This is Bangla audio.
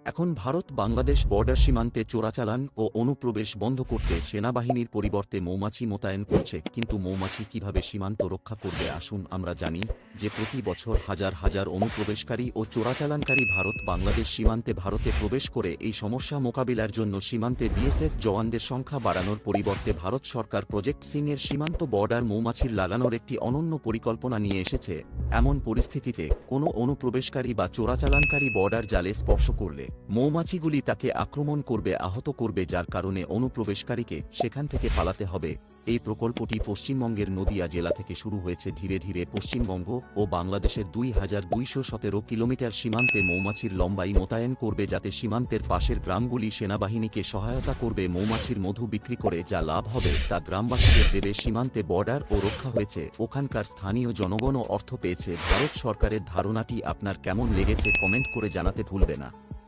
এখন ভারত বাংলাদেশ বর্ডার সীমান্তে চোরাচালান ও অনুপ্রবেশ বন্ধ করতে সেনাবাহিনীর পরিবর্তে মৌমাছি মোতায়েন করছে। কিন্তু মৌমাছি কিভাবে সীমান্ত রক্ষা করবে আসুন আমরা জানি যে প্রতি বছর হাজার হাজার অনুপ্রবেশকারী ও চোরাচালানকারী ভারত বাংলাদেশ সীমান্তে ভারতে প্রবেশ করে। এই সমস্যা মোকাবিলার জন্য সীমান্তে বিএসএফ জওয়ানদের সংখ্যা বাড়ানোর পরিবর্তে ভারত সরকার প্রজেক্ট সিং এর সীমান্ত বর্ডার মৌমাছির লাগানোর একটি অনন্য পরিকল্পনা নিয়ে এসেছে। এমন পরিস্থিতিতে কোনো অনুপ্রবেশকারী বা চোরাচালানকারী বর্ডার জালে স্পর্শ করলে মৌমাছিগুলি তাকে আক্রমণ করবে, আহত করবে, যার কারণে অনুপ্রবেশকারীকে সেখান থেকে পালাতে হবে। এই প্রকল্পটি পশ্চিমবঙ্গের নদিয়া জেলা থেকে শুরু হয়েছে। ধীরে ধীরে পশ্চিমবঙ্গ ও বাংলাদেশের 2217 কিলোমিটার সীমান্তে মৌমাছির লম্বাই মোতায়েন করবে, যাতে সীমান্তের পাশের গ্রামগুলি সেনাবাহিনীকে সহায়তা করবে। মৌমাছির মধু বিক্রি করে যা লাভ হবে তা গ্রামবাসীদের দেবে। সীমান্তে বর্ডার ও রক্ষা হয়েছে, ওখানকার স্থানীয় জনগণও অর্থ পেয়েছে। ভারত সরকারের ধারণাটি আপনার কেমন লেগেছে কমেন্ট করে জানাতে ভুলবে না।